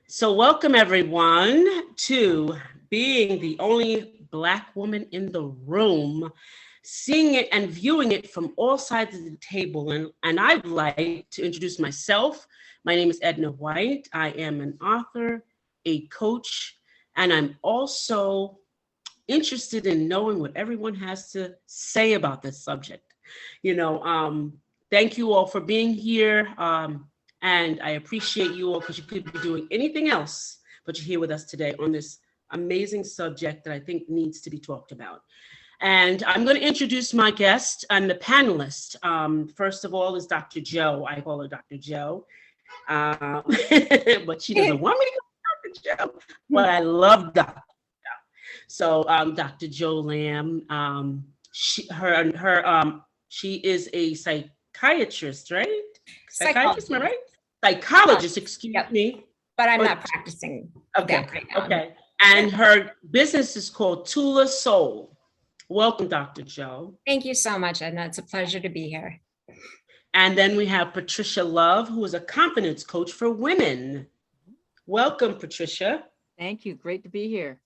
So, welcome everyone to being the only Black woman in the room, seeing it and viewing it from all sides of the table. And I'd like to introduce myself. My name is Edna White. I am an author, a coach, and I'm also interested in knowing what everyone has to say about this subject. You know, thank you all for being here. And I appreciate you all because you could be doing anything else, but you're here with us today on this amazing subject that I think needs to be talked about. And I'm going to introduce my guest and the panelist. First of all is Dr. Joe. I call her Dr. Joe, but she doesn't want me to call her Dr. Joe, but I love Dr. So Dr. Joe Lamb, she is a psychiatrist, right? Psychiatrist, am I right? Psychologist, excuse me. But I'm not practicing. Okay, right now. Okay. And her business is called Tula Soul. Welcome, Dr. Joe. Thank you so much, Edna. It's a pleasure to be here. And then we have Patricia Love, who is a confidence coach for women. Welcome, Patricia. Thank you. Great to be here.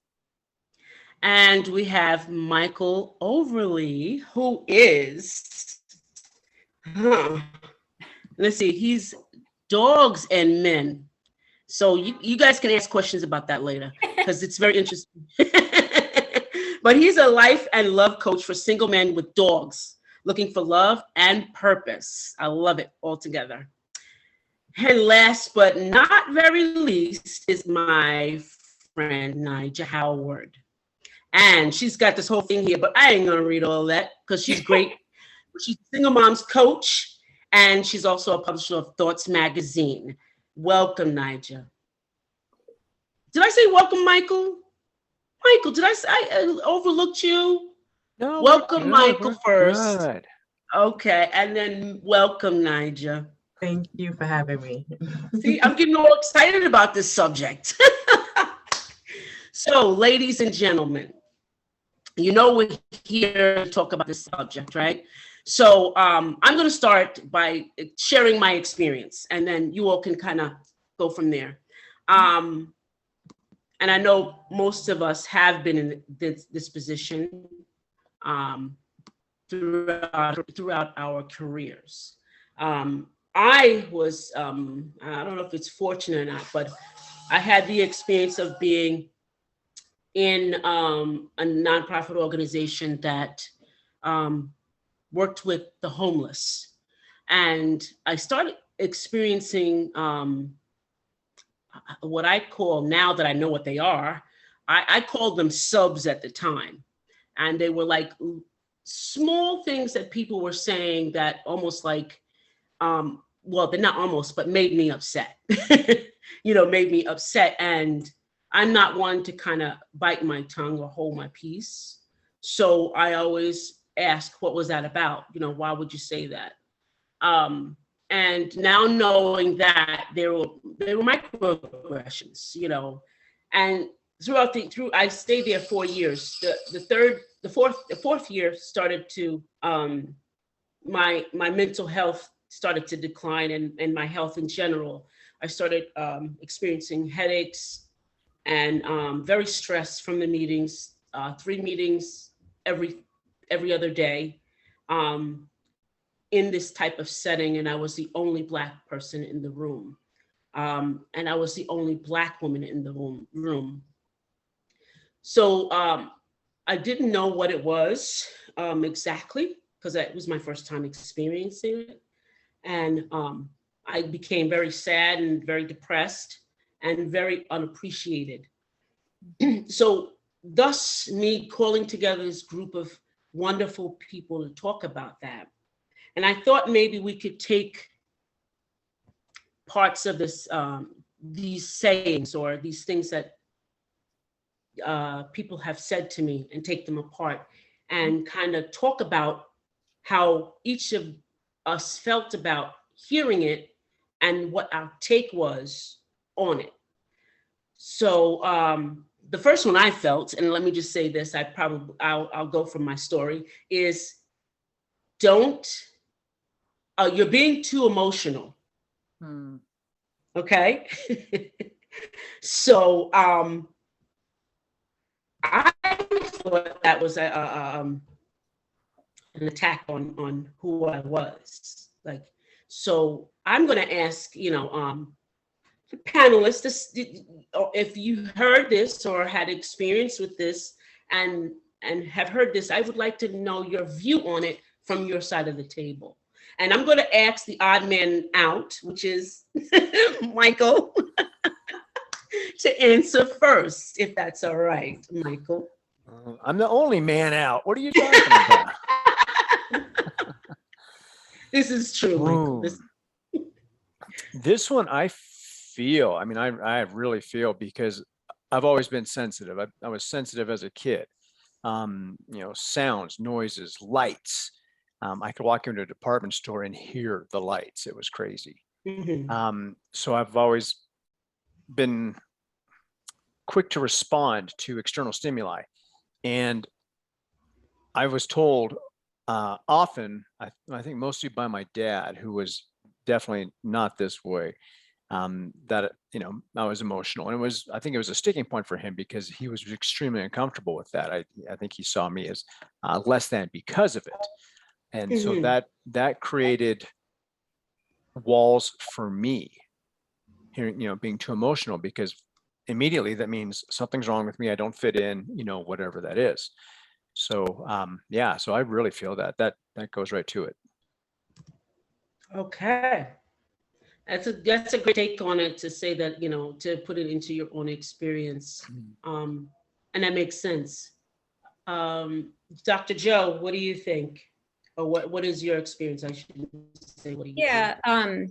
And we have Michael Overly, who is, let's see, he's dogs and men. So you guys can ask questions about that later because it's very interesting. But he's a life and love coach for single men with dogs looking for love and purpose. I love it all together. And last but not very least is my friend, Nija Howard. And she's got this whole thing here, but I ain't gonna read all that because she's great. She's a single mom's coach, and she's also a publisher of Thoughts Magazine. Welcome, Nija. Did I say welcome, Michael? Michael, did I overlooked you? No. Welcome, Michael, first. Good. Okay, and then welcome, Nija. Thank you for having me. See, I'm getting all excited about this subject. So, ladies and gentlemen, you know we're here to talk about this subject, right? So I'm going to start by sharing my experience, and then you all can kind of go from there. And I know most of us have been in this position throughout our careers. I was, I don't know if it's fortunate or not, but I had the experience of being in a nonprofit organization that worked with the homeless. And I started experiencing what I call, now that I know what they are, I called them subs at the time. And they were like small things that people were saying that almost like, well, they're not almost, but made me upset, made me upset. And I'm not one to kind of bite my tongue or hold my peace. So I always ask, what was that about? Why would you say that? And now knowing that there were microaggressions, and I stayed there 4 years. The fourth year started to, my mental health started to decline and my health in general. I started experiencing headaches and very stressed from the meetings, 3 meetings every other day in this type of setting. And I was the only Black person in the room. And I was the only Black woman in the room. So I didn't know what it was exactly, because it was my first time experiencing it. And I became very sad and very depressed and very unappreciated. So thus me calling together this group of wonderful people to talk about that. And I thought maybe we could take parts of this, these sayings or these things that people have said to me and take them apart and kind of talk about how each of us felt about hearing it and what our take was on it. So the first one I felt, and let me just say this, I'll go from my story, is you're being too emotional. Okay? So I thought that was an attack on who I was. Like, so I'm going to ask, the panelists, if you heard this or had experience with this and have heard this, I would like to know your view on it from your side of the table. And I'm going to ask the odd man out, which is Michael, to answer first, if that's all right, Michael. I'm the only man out. What are you talking about? This is true, Michael. This one I feel, I mean, I really feel, because I've always been sensitive. I was sensitive as a kid. Sounds, noises, lights. I could walk into a department store and hear the lights. It was crazy. Mm-hmm. So I've always been quick to respond to external stimuli. And I was told often, I think mostly by my dad, who was definitely not this way, that, I was emotional. And I think it was a sticking point for him, because he was extremely uncomfortable with that. I think he saw me as less than because of it. And so that created walls for me, hearing, being too emotional, because immediately that means something's wrong with me. I don't fit in, whatever that is. So, so I really feel that goes right to it. Okay. That's a great take on it, to say that, to put it into your own experience. And that makes sense. Dr. Joe, what do you think? Or what is your experience? I should say, what do you think?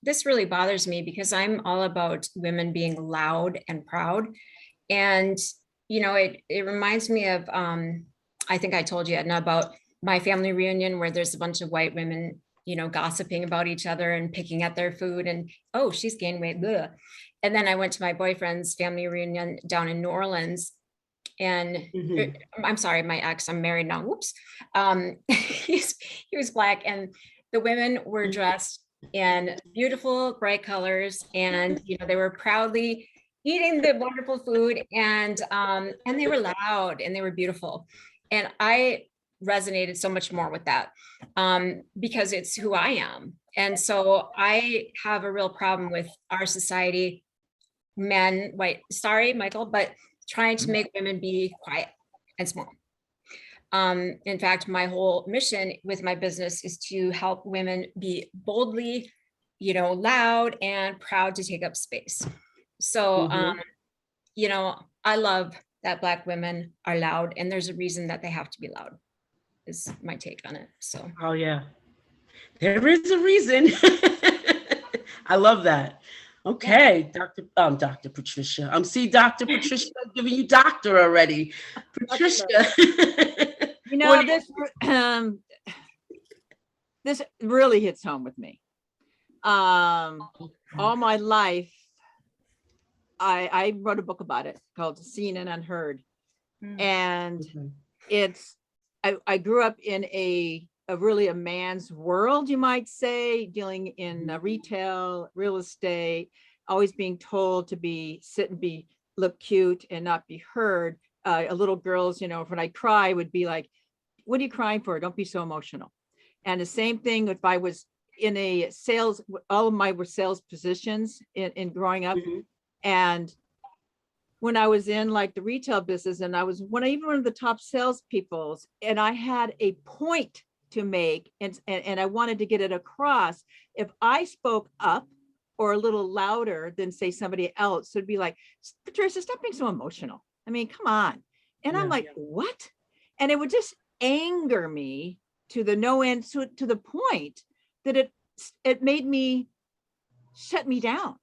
This really bothers me, because I'm all about women being loud and proud. And, it reminds me of, I think I told you, Edna, about my family reunion, where there's a bunch of white women, gossiping about each other and picking at their food, and, oh, she's gained weight. Bleh. And then I went to my boyfriend's family reunion down in New Orleans, and I'm sorry, my ex, I'm married now. Whoops. He was Black, and the women were dressed in beautiful, bright colors, and they were proudly eating the wonderful food, and they were loud and they were beautiful, and I resonated so much more with that, because it's who I am. And so I have a real problem with our society, men, white, sorry, Michael, but trying to make women be quiet and small. In fact, my whole mission with my business is to help women be boldly, loud and proud to take up space. So, I love that Black women are loud, and there's a reason that they have to be loud, is my take on it. So. Oh yeah, there is a reason. I love that. Okay, Dr. Patricia. See, Dr. Patricia, I'm giving you doctor already. Patricia. This really hits home with me. All my life, I wrote a book about it called Seen and Unheard. And I grew up in a really a man's world, you might say, dealing in retail, real estate, always being told to sit and look cute and not be heard. Little girls, when I cry, would be like, what are you crying for? Don't be so emotional. And the same thing if I was in a sales, all of my were sales positions in growing up. And when I was in like the retail business, and I was even one of the top salespeople, and I had a point to make, and I wanted to get it across. If I spoke up or a little louder than say somebody else, it'd be like, Patricia, stop being so emotional. I mean, come on. And I'm like, what? And it would just anger me to the no end, to the point that it made me shut me down.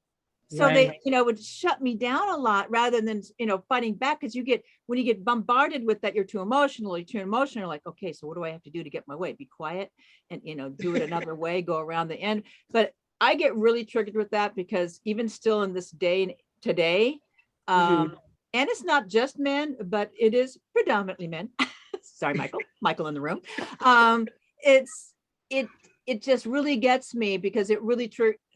So they, would shut me down a lot rather than, fighting back. Because when you get bombarded with that, you're too emotional, like, okay, so what do I have to do to get my way? Be quiet and, do it another way, go around the end. But I get really triggered with that, because even still in this day today, and it's not just men, but it is predominantly men. Sorry, Michael in the room. It just really gets me, because it really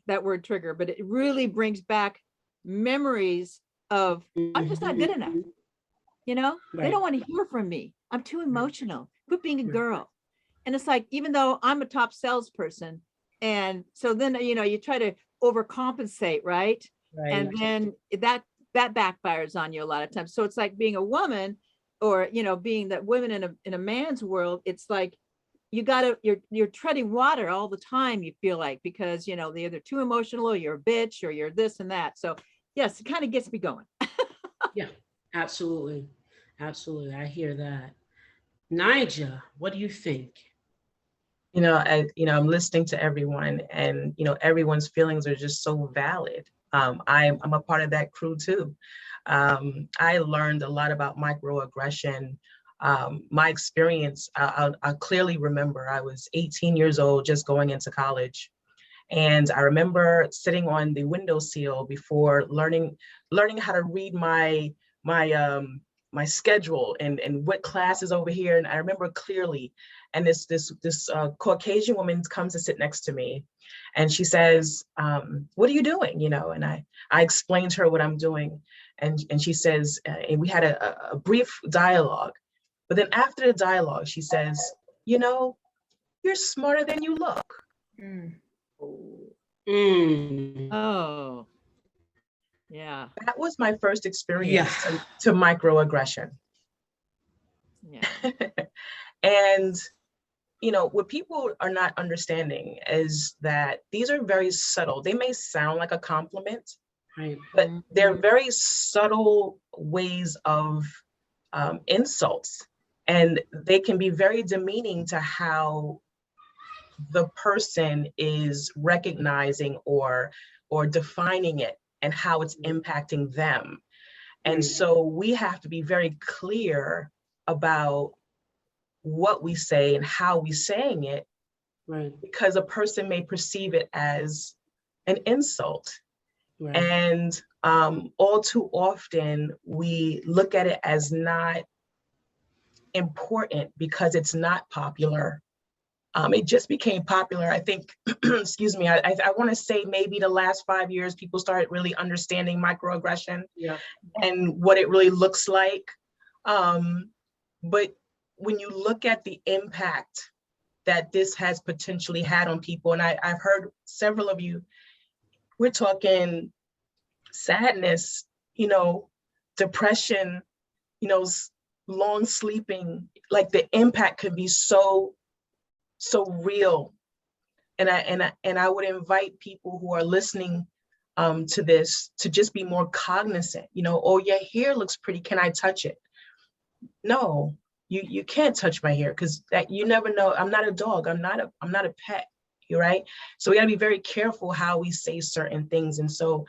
that word trigger, but it really brings back memories of I'm just not good enough. Mhm. You know, they Right. don't want to hear from me. I'm too emotional. Quit being a Right. girl. And it's like, even though I'm a top salesperson, and so then, you try to overcompensate, right? And Right. then that backfires on you a lot of times. So it's like being a woman, or being that women in a man's world, it's like you're treading water all the time, you feel like, because they're either too emotional, or you're a bitch, or you're this and that. So yes, it kind of gets me going. Yeah, absolutely. Absolutely. I hear that. Nigel, what do you think? I'm listening to everyone, and everyone's feelings are just so valid. I'm a part of that crew too. I learned a lot about microaggression. My experience, I clearly remember I was 18 years old, just going into college. And I remember sitting on the windowsill before learning how to read my schedule and what class is over here. And I remember clearly. And this Caucasian woman comes to sit next to me, and she says, "What are you doing?" And I explained to her what I'm doing, and she says, and we had a brief dialogue. But then after the dialogue, she says, "You're smarter than you look." Mm. Mm. Oh, yeah. That was my first experience Yeah. to microaggression. Yeah. And what people are not understanding is that these are very subtle. They may sound like a compliment, Right. but they're Mhm. very subtle ways of insults, and they can be very demeaning to how the person is recognizing or defining it, and how it's impacting them. And Right. so we have to be very clear about what we say and how we saying it, Right. because a person may perceive it as an insult. Right. And all too often we look at it as not important because it's not popular. It just became popular, I think. Excuse me. I want to say maybe the last 5 years, people started really understanding microaggression Yeah. and what it really looks like. But when you look at the impact that this has potentially had on people, and I've heard several of you, we're talking sadness, depression, long sleeping, like the impact could be so real. And I would invite people who are listening to this to just be more cognizant. Oh, your hair looks pretty, can I touch it? No, you can't touch my hair, because that, you never know. I'm not a dog, I'm not a pet. You're right. So we got to be very careful how we say certain things. And so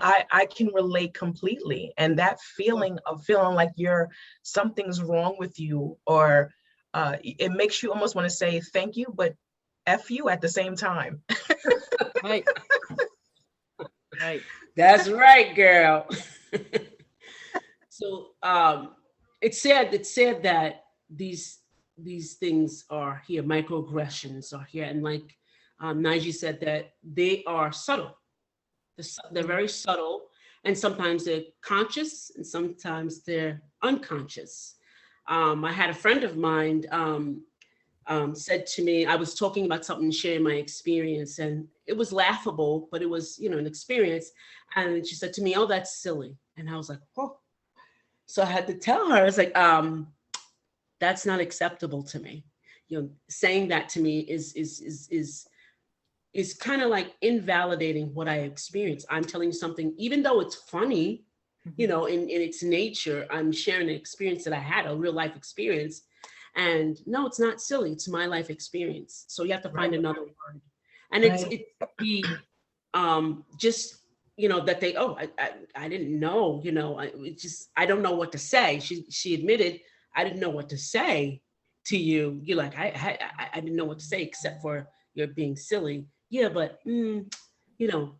I can relate completely. And that feeling of feeling like something's wrong with you, or it makes you almost want to say thank you, but F you at the same time. Right. Right. That's right, girl. So it's said that these things are here, microaggressions are here, and like Naiji said, that they are subtle. They're very subtle, and sometimes they're conscious, and sometimes they're unconscious. I had a friend of mine said to me, I was talking about something, sharing my experience, and it was laughable, but it was, an experience. And she said to me, "Oh, that's silly." And I was like, "Oh." So I had to tell her, I was like, that's not acceptable to me. Saying that to me is kind of like invalidating what I experienced. I'm telling you something, even though it's funny, in its nature, I'm sharing an experience that I had, a real life experience. And no, it's not silly. It's my life experience. So you have to find Right. another word. And Right. it be just, that they, oh, I didn't know, I don't know what to say. She admitted, "I didn't know what to say to you." You're like, I didn't know what to say except for you're being silly. Yeah, but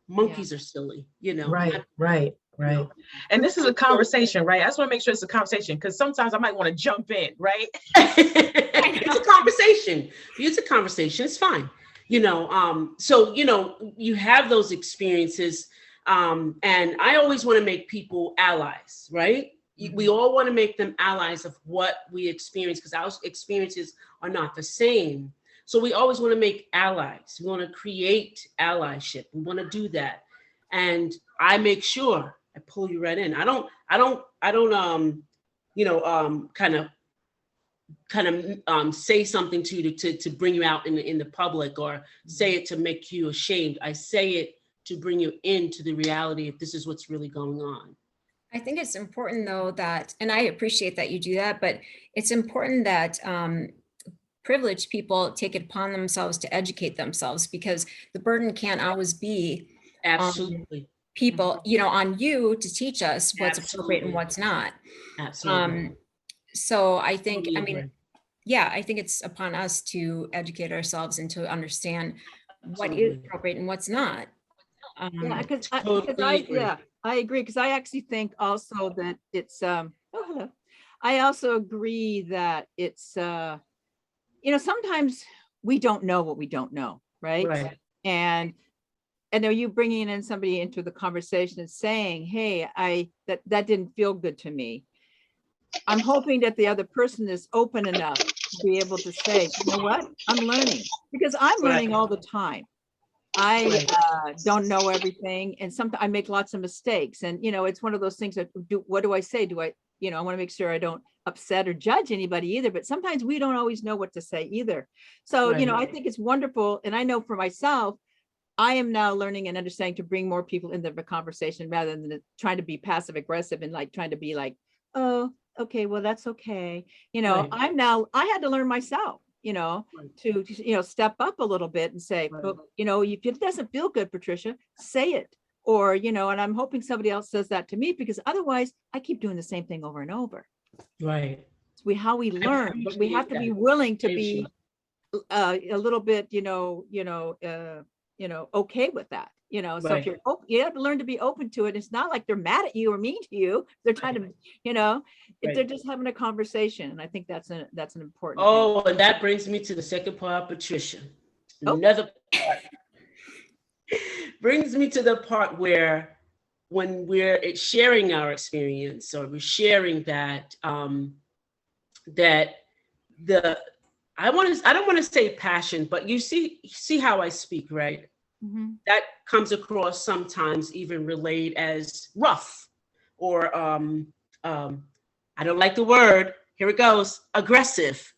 monkeys are silly, Right, right, right. And this is a conversation, right? I just want to make sure it's a conversation, because sometimes I might want to jump in, right? It's a conversation. It's a conversation. It's fine. So, you have those experiences. And I always want to make people allies, right? We all want to make them allies of what we experience, because our experiences are not the same. So we always want to make allies. We want to create allyship. We want to do that. And I make sure I pull you right in. I don't kind of say something to you to bring you out in the public, or say it to make you ashamed. I say it to bring you into the reality of this is what's really going on. I think it's important though that, and I appreciate that you do that, but it's important that privileged people take it upon themselves to educate themselves, because the burden can't always be Absolutely. people, on you to teach us what's appropriate and what's not. Absolutely. So I think, Totally I mean, agree. yeah, I think it's upon us to educate ourselves and to understand what is Absolutely. appropriate and what's not. Yeah, because Totally agree. I agree, because I actually think also that it's oh, hello. I also agree that it's sometimes we don't know what we don't know, right? Right. And are you bringing in somebody into the conversation and saying, hey, that didn't feel good to me. I'm hoping that the other person is open enough to be able to say, you know what, I'm learning, because I'm learning all the time. I don't know everything, and sometimes I make lots of mistakes, and it's one of those things that what do I say? Do I want to make sure I don't upset or judge anybody either, but sometimes we don't always know what to say either. So I think it's wonderful, and I know for myself, I am now learning and understanding to bring more people into the conversation rather than trying to be passive aggressive and like trying to be like, oh, okay, well, that's okay. I had to learn myself, to step up a little bit and say, well, if it doesn't feel good, Patricia, say it. Or, and I'm hoping somebody else says that to me, because otherwise I keep doing the same thing over and over. Right. It's how we learn, but we have to be willing to be a little bit, okay with that. So if you're open, you have to learn to be open to it. It's not like they're mad at you or mean to you. They're trying to, if they're just having a conversation. And I think that's an important thing. And that brings me to the second part, Patricia. Oh. Another part brings me to the part where when we're sharing our experience, or we're sharing that, I don't want to say passion, but you see how I speak, right? Mm-hmm. That comes across sometimes even relayed as rough, or I don't like the word, here it goes, aggressive.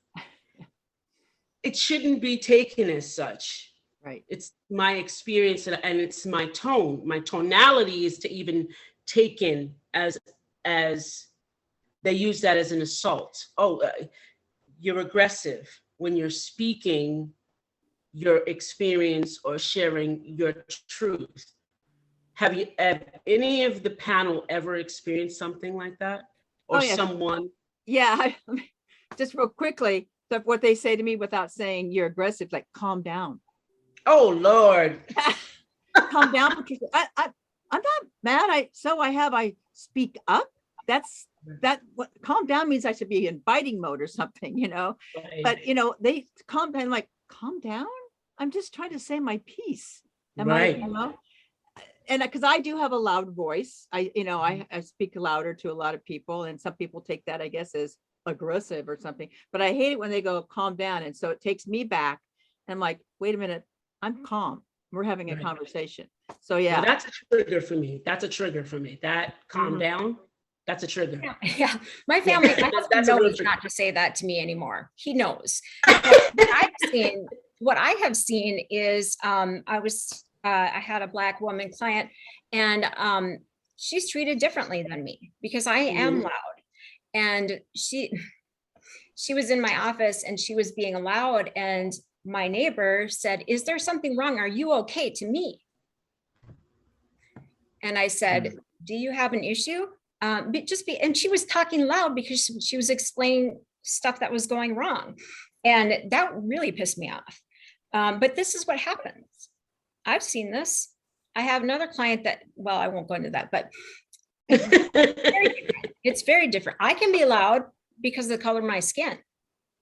It shouldn't be taken as such. Right. It's my experience, and it's my tone. My tonality is to even taken as they use that as an assault. You're aggressive when you're speaking your experience or sharing your truth. Have any of the panel ever experienced something like that? Or someone? Yeah, just real quickly, what they say to me without saying you're aggressive, like, calm down. Oh, Lord. Calm down, Patricia. I'm not mad. I speak up. What calm down means I should be in fighting mode or something, Right. But they calm down, like, calm down. I'm just trying to say my piece. Right. And because I do have a loud voice, I speak louder to a lot of people, and some people take that, I guess, as aggressive or something. But I hate it when they go calm down, and so it takes me back. And I'm like, wait a minute, I'm calm. We're having a conversation. So yeah, well, that's a trigger for me. That calm down. That's a trigger. Yeah. My family, my husband knows not to say that to me anymore. He knows. What I have seen is I had a Black woman client, and she's treated differently than me because I am loud. And she was in my office and she was being loud, and my neighbor said, "Is there something wrong? Are you okay?" to me. And I said, "Do you have an issue?" And she was talking loud because she was explaining stuff that was going wrong. And that really pissed me off. But this is what happens. I've seen this. I have another client that, well, I won't go into that, but it's very different. I can be loud because of the color of my skin.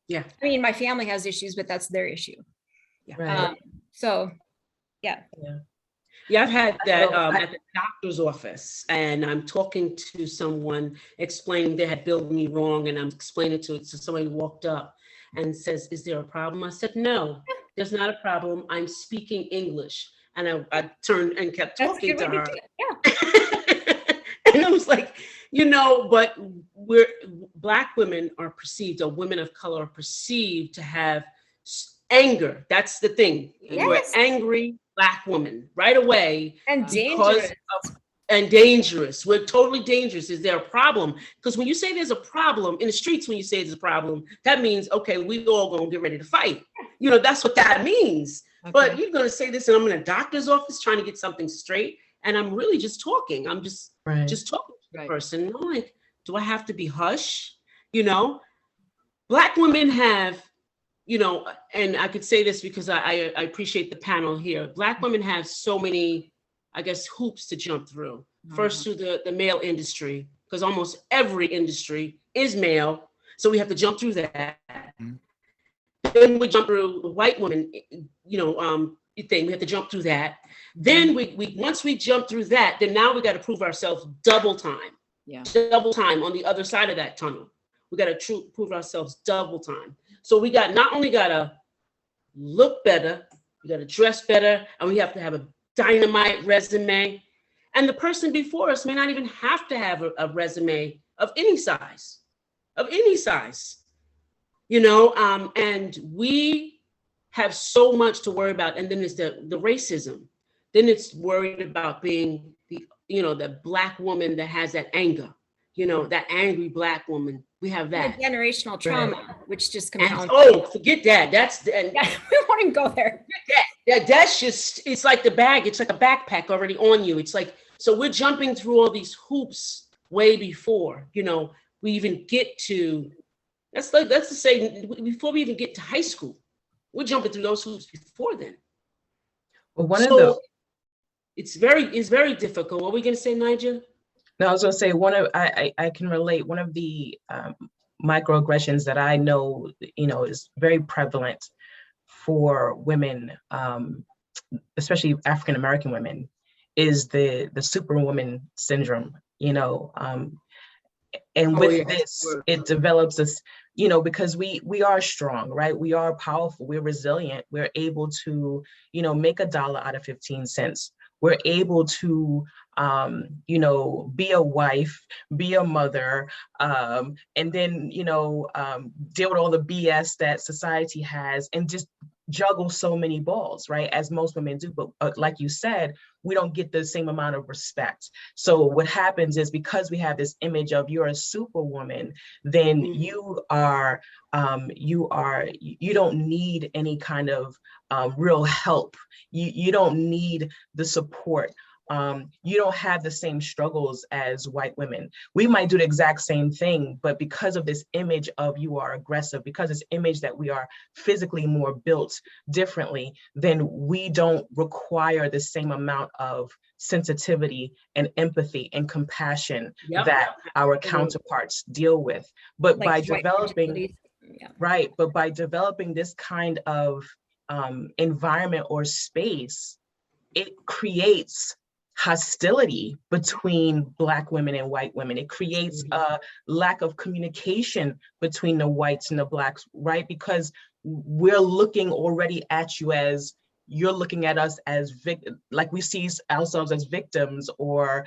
Yeah. I mean, my family has issues, but that's their issue. Right. So, yeah. Yeah, I've had that know, at the doctor's office, and I'm talking to someone explaining they had billed me wrong, and I'm explaining to it. So somebody walked up and says, "Is there a problem?" I said, "No, there's not a problem. I'm speaking English." And I turned and kept That's a talking good to way to her. do it. Yeah. And I was like, but Black women are perceived, or women of color are perceived to have anger. That's the thing. We're Yes. angry Black women right away. And Because dangerous. and dangerous. We're totally dangerous. Is there a problem? Because when you say there's a problem in the streets, when you say there's a problem, that means, okay, we all gonna get ready to fight. That's what that means. Okay. But you're gonna say this, and I'm in a doctor's office trying to get something straight, and I'm really just talking. I'm just talking to the Right. person. I'm like, do I have to be hush? Black women have, and I could say this because I appreciate the panel here. Black women have so many, I guess, hoops to jump through. First through the male industry, because almost every industry is male. So we have to jump through that. Then we jump through the white woman, thing. We have to jump through that. Then we once we jump through that, then now we got to prove ourselves double time. Yeah. Double time on the other side of that tunnel. We got to prove ourselves double time. So we not only got to look better, we got to dress better, and we have to have a dynamite resume. And the person before us may not even have to have a resume of any size, and we have so much to worry about. And then it's the racism. Then it's worried about being the Black woman that has that anger, that angry Black woman. We have that. The generational trauma, which just compounds. Forget that. We won't go there. That's just, it's like the bag. It's like a backpack already on you. It's like, so we're jumping through all these hoops way before, we even get to, that's to say, before we even get to high school, we're jumping through those hoops before then. Well, it's very difficult. What are we going to say, Nigel? No, I was going to say I can relate. One of the microaggressions that I know, is very prevalent for women, especially African American women, is the superwoman syndrome. And with this, it develops this, because we are strong, right? We are powerful. We're resilient. We're able to, make $1 out of 15 cents. We're able to, be a wife, be a mother, and then, deal with all the BS that society has and just juggle so many balls, right? As most women do. But like you said, we don't get the same amount of respect. So what happens is, because we have this image of you're a superwoman, then you don't need any kind of real help. You don't need the support. You don't have the same struggles as white women. We might do the exact same thing, but because of this image of you are aggressive, because this image that we are physically more built differently, then we don't require the same amount of sensitivity and empathy and compassion that our counterparts deal with. But by developing, but by developing this kind of environment or space, it creates hostility between Black women and white women. It creates a lack of communication between the whites and the Blacks, right? Because we're looking already at you as, you're looking at us as like we see ourselves as victims, or,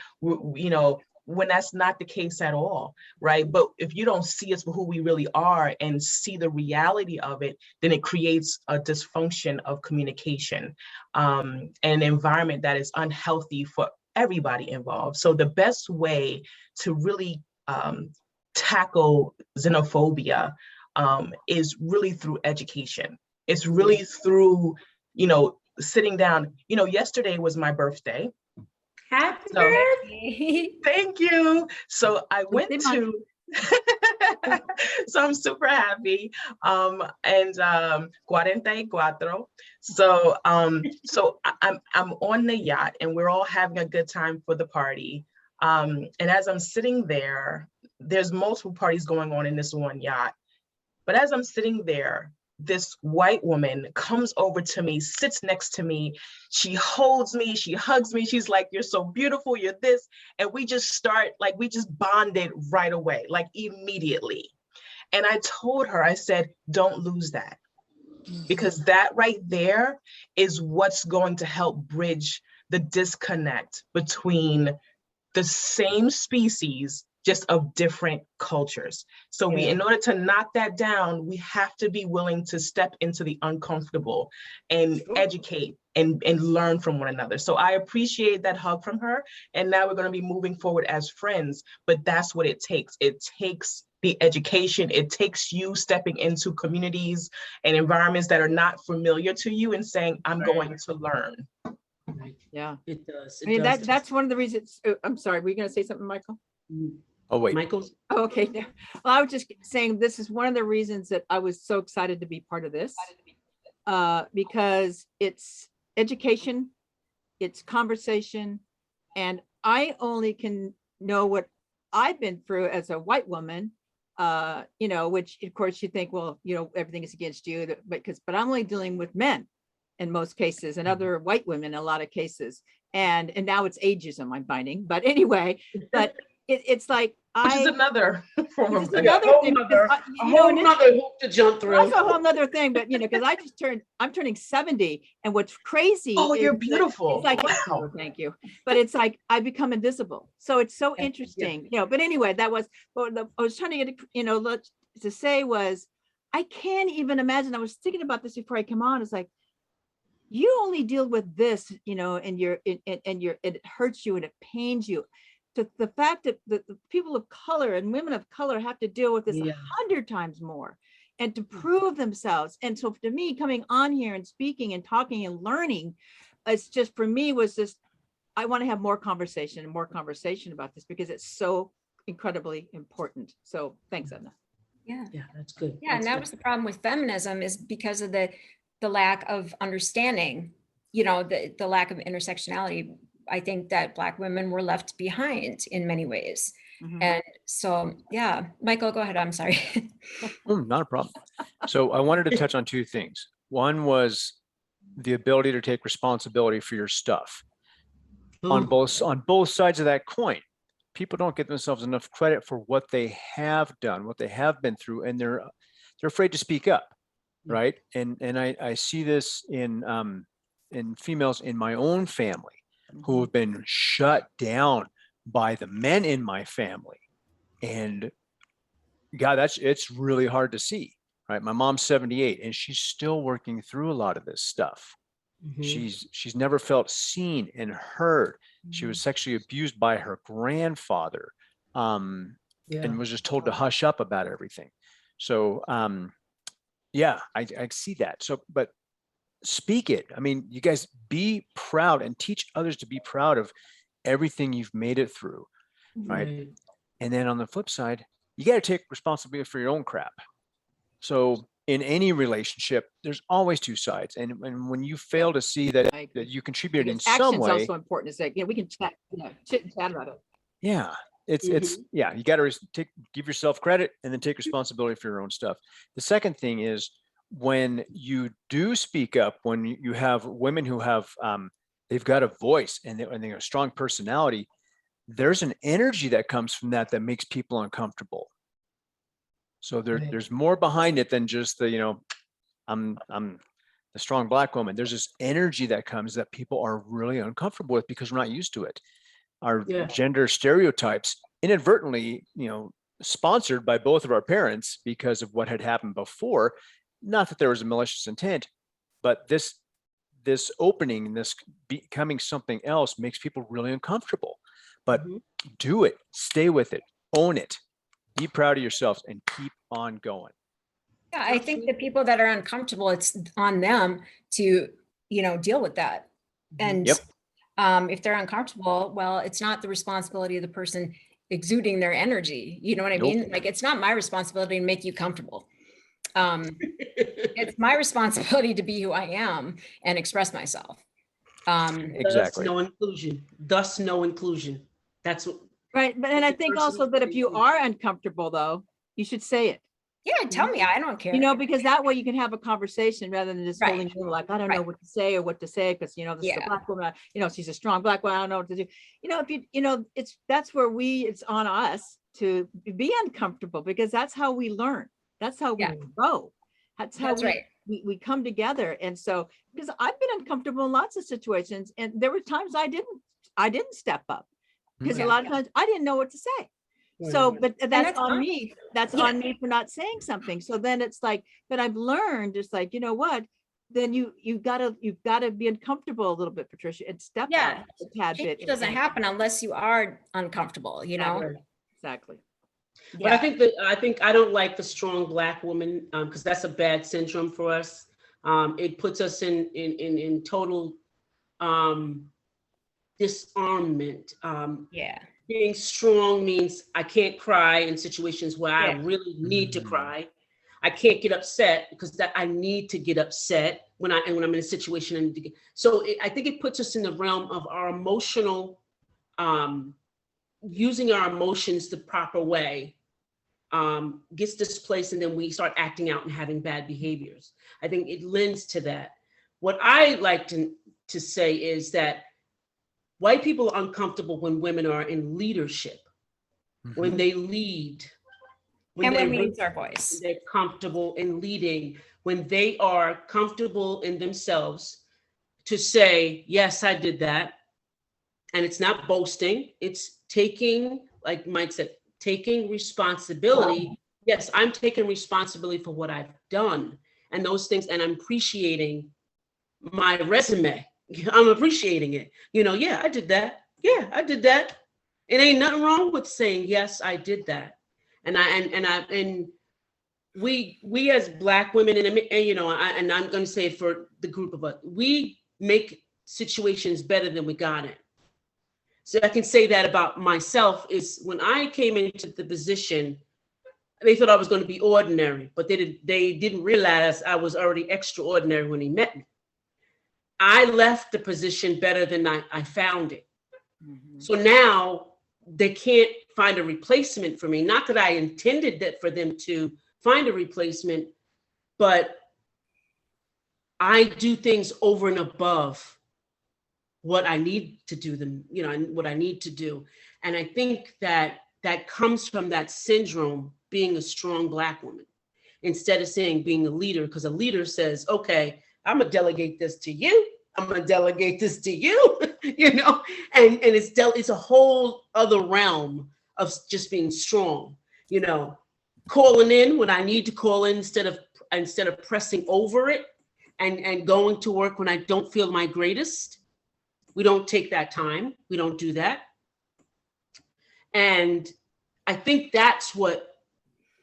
when that's not the case at all, right? But if you don't see us for who we really are and see the reality of it, then it creates a dysfunction of communication, and an environment that is unhealthy for everybody involved. So the best way to really tackle xenophobia is really through education. It's really through, sitting down. Yesterday was my birthday. Happy birthday. Thank you. So I went to, so I'm super happy. And 44. So I'm on the yacht and we're all having a good time for the party. And as I'm sitting there, there's multiple parties going on in this one yacht. But as I'm sitting there, this white woman comes over to me, sits next to me, she holds me, she hugs me, she's like, you're so beautiful, you're this. And we just start, like, we just bonded right away, like immediately. And I told her, I said, don't lose that. Because that right there is what's going to help bridge the disconnect between the same species, just of different cultures. So we, in order to knock that down, we have to be willing to step into the uncomfortable and educate and learn from one another. So I appreciate that hug from her. And now we're going to be moving forward as friends, but that's what it takes. It takes the education. It takes you stepping into communities and environments that are not familiar to you and saying, I'm going to learn. Yeah, It does. I mean, that's one of the reasons. I'm sorry, were you going to say something, Michael? Oh, wait. Michael's. Oh, okay. Well, I was just saying, this is one of the reasons that I was so excited to be part of this, because it's education, it's conversation, and I only can know what I've been through as a white woman, you know, which of course you think, well, you know, everything is against you, but I'm only dealing with men in most cases, and other white women in a lot of cases, and now it's ageism I'm finding, but anyway, but it's like Which is another form of another thing, a whole nother hoop to jump through. that's a whole nother thing, but you know, because I'm turning 70, and what's crazy Oh, you're is beautiful. it's like, Wow. oh, thank you, but it's like I become invisible, so it's so interesting, you know. But anyway, that was what I was trying to get, you know, to say was, I can't even imagine. I was thinking about this before I come on. It's like, you only deal with this, you know, and it hurts you and it pains you. The fact that the people of color and women of color have to deal with this 100 times more, and to prove themselves. And so to me, coming on here and speaking and talking and learning, it's just, for me, was just, I want to have more conversation about this, because it's so incredibly important. So thanks, Edna. Yeah. Yeah, that's good. Yeah, and That's that good. was the problem with feminism, is because of the lack of understanding, you know, the lack of intersectionality. I think that Black women were left behind in many ways. Mhm. And so, yeah, Michael, go ahead. I'm sorry. Not a problem. So I wanted to touch on two things. One was the ability to take responsibility for your stuff. On both sides of that coin, people don't give themselves enough credit for what they have done, what they have been through, and they're afraid to speak up, right? And I see this in females in my own family who have been shut down by the men in my family. And God, it's really hard to see, right? My mom's 78 and she's still working through a lot of this stuff. She's never felt seen and heard. She was sexually abused by her grandfather, and was just told to hush up about everything. So yeah, I see that. So, but speak it. I mean, you guys be proud and teach others to be proud of everything you've made it through, right? And then on the flip side, you got to take responsibility for your own crap. So in any relationship, there's always two sides. And when you fail to see that you contributed in some way, action's also important. It's like, you know, we can chat, you know, chit and chat about it. yeah, it's yeah, you got to give yourself credit and then take responsibility for your own stuff. The second thing is, when you do speak up, when you have women who have they've got a voice and they're a strong personality, there's an energy that comes from that makes people uncomfortable. So there's more behind it than just the, you know, I'm the strong Black woman. There's this energy that comes that people are really uncomfortable with because we're not used to it. Our gender stereotypes, inadvertently, you know, sponsored by both of our parents because of what had happened before. Not that there was a malicious intent, but this opening, this becoming something else makes people really uncomfortable. But do it, stay with it, own it, be proud of yourselves, and keep on going. Yeah, I think the people that are uncomfortable, it's on them to, you know, deal with that. And if they're uncomfortable, well, it's not the responsibility of the person exuding their energy. You know what I mean? Like, it's not my responsibility to make you comfortable. It's my responsibility to be who I am and express myself. Exactly. Thus no inclusion. That's what. Right. But, and I think also that if you are uncomfortable, though, you should say it. Yeah, tell me, I don't care. You know, because that way you can have a conversation rather than just Right. holding you like, I don't know Right. what to say or what to say, because, you know, this is a Yeah. black woman, you know, she's a strong black woman, I don't know what to do. You know, if you know, that's where it's on us to be uncomfortable, because that's how we learn. That's how we Yeah. grow. That's how That's right. we come together. And so, because I've been uncomfortable in lots of situations, and there were times I didn't step up, because a Yeah. lot of times I didn't know what to say. So, but that's that's on fine. me. That's Yeah. on me for not saying something. So then it's like, but I've learned, just like, you know what, then you've got to be uncomfortable a little bit, Patricia, and step Yeah. out a tad bit. Change doesn't happen unless you are uncomfortable, you know? Exactly. But I think I don't like the strong black woman, because that's a bad syndrome for us. It puts us in total disarmament. Yeah. Being strong means I can't cry in situations where I Yeah. really need to cry. I can't get upset because that I need to get upset when I'm in a situation. And so I think it puts us in the realm of our emotional, using our emotions the proper way, gets displaced, and then we start acting out and having bad behaviors. I think it lends to that. What I like to say is that white people are uncomfortable when women are in leadership, when they lead, And when we use our voice. they're comfortable in leading, when they are comfortable in themselves to say, yes, I did that. And it's not boasting, it's taking, like Mike said, taking responsibility. Yes, I'm taking responsibility for what I've done and those things, and I'm appreciating my resume. I'm appreciating it. You know, yeah, I did that. Yeah, I did that. It ain't nothing wrong with saying, yes, I did that. And we as Black women, and you know, and I'm going to say it for the group of us, we make situations better than we got it. So I can say that about myself is when I came into the position, they thought I was going to be ordinary, but they didn't realize I was already extraordinary when he met me. I left the position better than I found it. So now they can't find a replacement for me. Not that I intended that for them to find a replacement, but I do things over and above what I need to do them, you know, what I need to do. And I think that comes from that syndrome, being a strong Black woman, instead of saying being a leader, because a leader says, okay, I'm gonna delegate this to you. I'm gonna delegate this to you, you know, and it's a whole other realm of just being strong, you know, calling in when I need to call in instead of pressing over it and going to work when I don't feel my greatest. We don't take that time. We don't do that. And I think that's what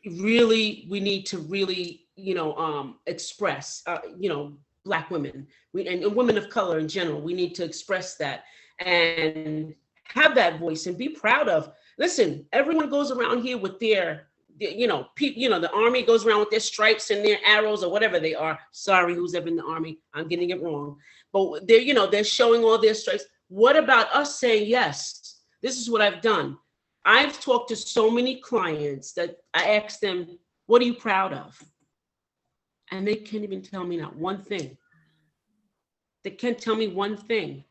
really we need to really, you know, express, you know, Black women and women of color in general. We need to express that and have that voice and be proud of. Listen, everyone goes around here with their you know, the army goes around with their stripes and their arrows or whatever they are. Sorry, who's ever in the army, I'm getting it wrong. But they're, you know, they're showing all their stripes. What about us saying, yes, this is what I've done? I've talked to so many clients that I ask them, what are you proud of? And they can't even tell me not one thing. They can't tell me one thing.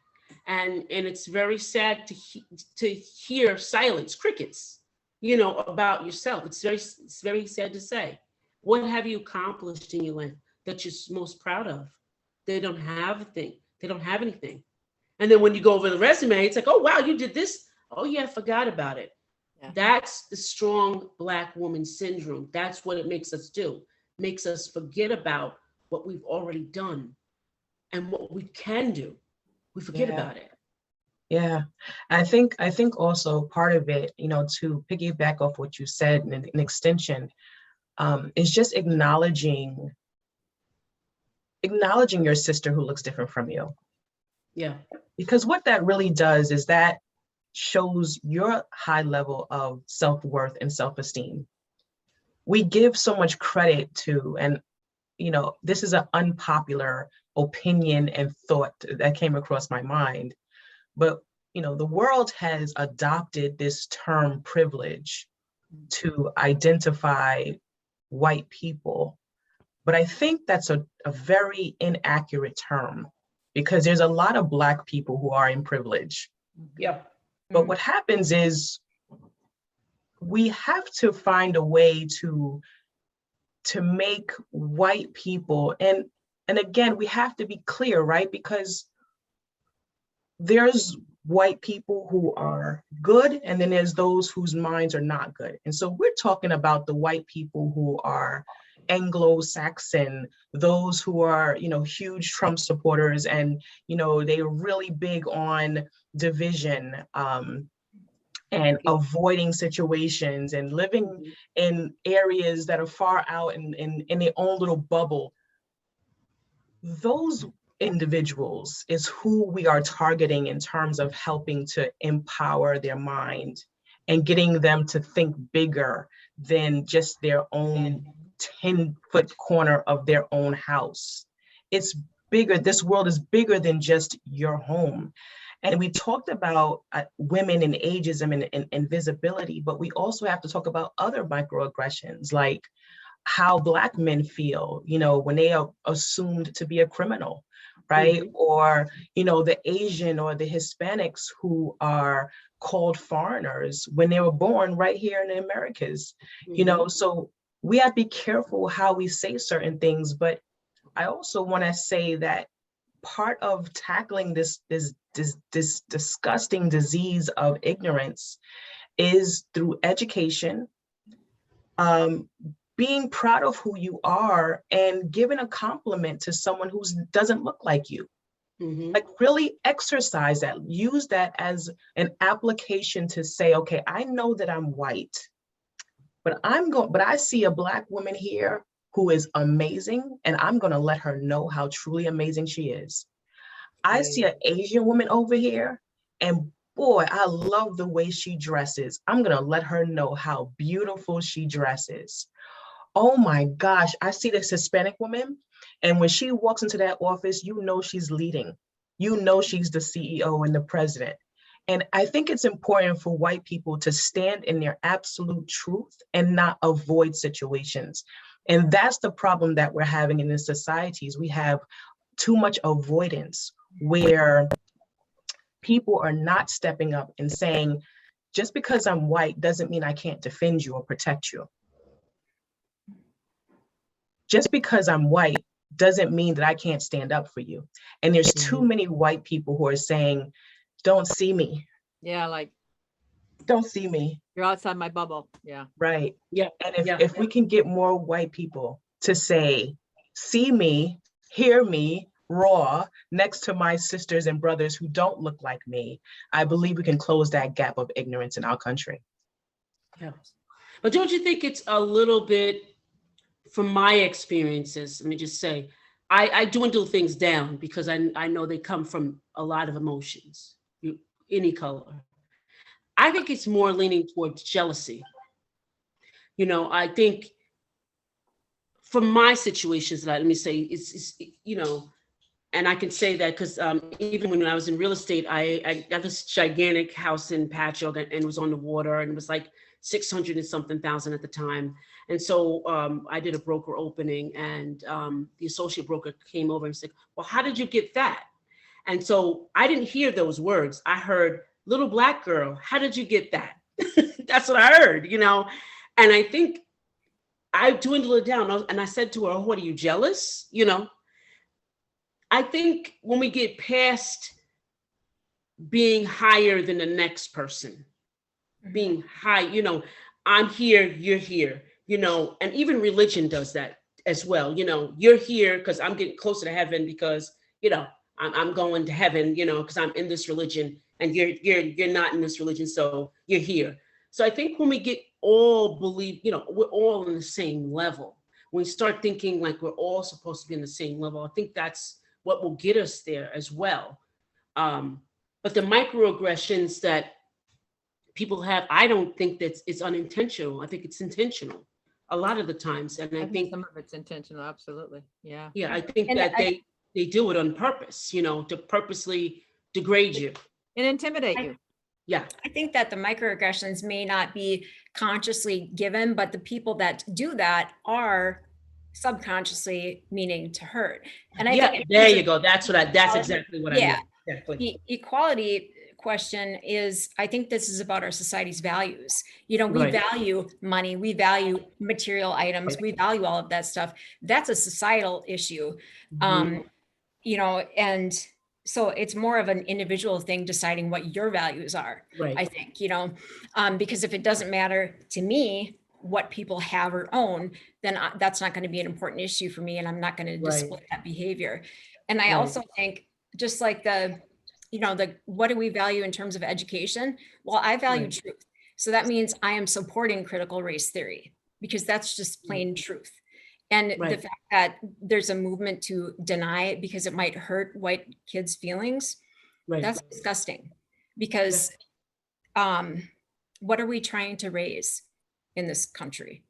And it's very sad to hear silence, crickets, you know, about yourself. It's very sad to say. What have you accomplished in your life that you're most proud of? They don't have a thing. They don't have anything. And then when you go over the resume, it's like, oh, wow, you did this. Oh, yeah, I forgot about it. Yeah. That's the strong Black woman syndrome. That's what it makes us do. Makes us forget about what we've already done and what we can do. We forget about it. Yeah, I think also part of it, you know, to piggyback off what you said in an extension, is just acknowledging your sister who looks different from you. Yeah. Because what that really does is that shows your high level of self-worth and self-esteem. We give so much credit to, and you know, this is an unpopular opinion and thought that came across my mind, but you know, the world has adopted this term privilege to identify white people. But I think that's a very inaccurate term, because there's a lot of Black people who are in privilege. Yep. But what happens is we have to find a way to make white people, and again, we have to be clear, right? Because there's white people who are good, and then there's those whose minds are not good. And so we're talking about the white people who are Anglo-Saxon, those who are, you know, huge Trump supporters, and, you know, they're really big on division, and avoiding situations and living in areas that are far out in their own little bubble. Those individuals is who we are targeting in terms of helping to empower their mind and getting them to think bigger than just their own 10-foot corner of their own house. It's bigger. This world is bigger than just your home. And we talked about women and ageism and visibility, but we also have to talk about other microaggressions, like how Black men feel, you know, when they are assumed to be a criminal, right? Or, you know, the Asian or the Hispanics who are called foreigners when they were born right here in the Americas, you know, so we have to be careful how we say certain things. But I also want to say that part of tackling this disgusting disease of ignorance is through education, being proud of who you are, and giving a compliment to someone who doesn't look like you. Like really exercise that, use that as an application to say, okay, I know that I'm white, but I see a Black woman here who is amazing, and I'm gonna let her know how truly amazing she is. I see an Asian woman over here, and boy, I love the way she dresses. I'm gonna let her know how beautiful she dresses. Oh my gosh, I see this Hispanic woman, and when she walks into that office, you know she's leading. You know she's the CEO and the president. And I think it's important for white people to stand in their absolute truth and not avoid situations. And that's the problem that we're having in this society, is we have too much avoidance, where people are not stepping up and saying, just because I'm white doesn't mean I can't defend you or protect you. Just because I'm white doesn't mean that I can't stand up for you. And there's too many white people who are saying, don't see me. Yeah, like, don't see me. You're outside my bubble. Yeah. Right. Yeah. And if we can get more white people to say, see me, hear me, raw, next to my sisters and brothers who don't look like me, I believe we can close that gap of ignorance in our country. Yeah. But don't you think it's a little bit, from my experiences, let me just say, I dwindle things down because I know they come from a lot of emotions, any color. I think it's more leaning towards jealousy. You know, I think from my situations, let me say, it's you know, and I can say that because even when I was in real estate, I got this gigantic house in Patchogue, and it was on the water, and it was like 600 and something thousand at the time. And so I did a broker opening, and the associate broker came over and said, well, how did you get that? And so I didn't hear those words. I heard, little Black girl, how did you get that? That's what I heard, you know? And I think I dwindled it down, and I said to her, oh, what, are you jealous? You know, I think when we get past being higher than the next person, being high, you know, I'm here, you're here, you know, and even religion does that as well. You know, you're here because I'm getting closer to heaven because, you know, I'm going to heaven, you know, because I'm in this religion, and you're not in this religion, so you're here. So I think when we get all believe, you know, we're all on the same level. When we start thinking like we're all supposed to be in the same level, I think that's what will get us there as well. But the microaggressions that people have, I don't think that it's unintentional. I think it's intentional a lot of the times. And I think some of it's intentional. Absolutely. Yeah. Yeah, I think And that they do it on purpose, you know, to purposely degrade you And intimidate you. Yeah. I think that the microaggressions may not be consciously given, but the people that do that are subconsciously meaning to hurt. And I Yeah, think there you go. That's equality- exactly what I yeah, mean. Exactly. equality question is, I think this is about our society's values. We Right. value money, we value material items, Right. we value all of that stuff. That's a societal issue. Mhm. And so it's more of an individual thing deciding what your values are, Right. I think, because if it doesn't matter to me what people have or own, then that's not going to be an important issue for me, and I'm not going to display that behavior. And I Right. also think, just like the what do we value in terms of education? Well, I value Right. truth. So that means I am supporting critical race theory, because that's just plain truth. And the Right. fact that there's a movement to deny it because it might hurt white kids' feelings, Right. that's disgusting. Because what are we trying to raise in this country?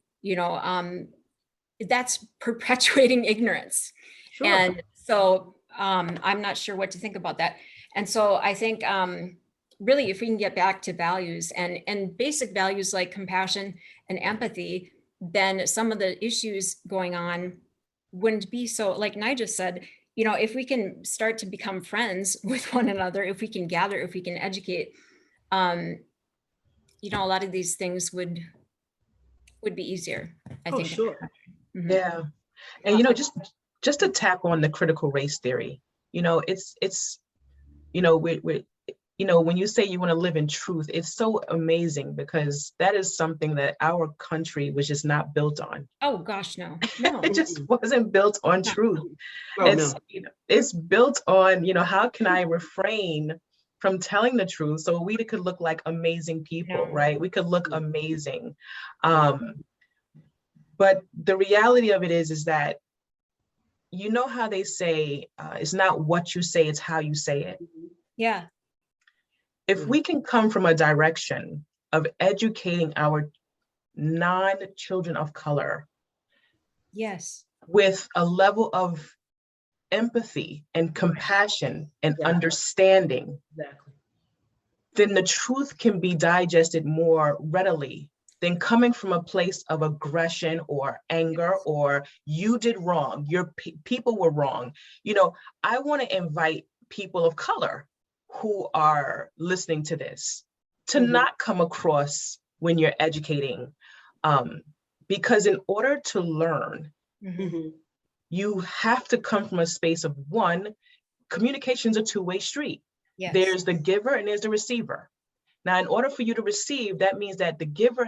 That's perpetuating ignorance. Sure. And so I'm not sure what to think about that. And so I think really, if we can get back to values and basic values like compassion and empathy, then some of the issues going on wouldn't be so, like Nigel said, if we can start to become friends with one another, if we can gather, if we can educate, a lot of these things would be easier, I think. Sure. Mhm. Yeah. And just to tap on the critical race theory, it's when you say you want to live in truth, it's so amazing, because that is something that our country was just not built on. Oh gosh, no. It just wasn't built on truth. Oh, It's it's built on, how can I refrain from telling the truth so we could look like amazing people, No. right? We could look amazing. But the reality of it is that, how they say, it's not what you say, it's how you say it. Yeah. If we can come from a direction of educating our non-children of color, Yes, with a level of empathy and compassion and understanding, exactly. then the truth can be digested more readily than coming from a place of aggression or anger, or you did wrong, your people were wrong. I want to invite people of color who are listening to this to not come across when you're educating, because in order to learn, you have to come from a space of, one, communication's a two-way street. yes. There's the giver and there's the receiver. Now, in order for you to receive, that means that the giver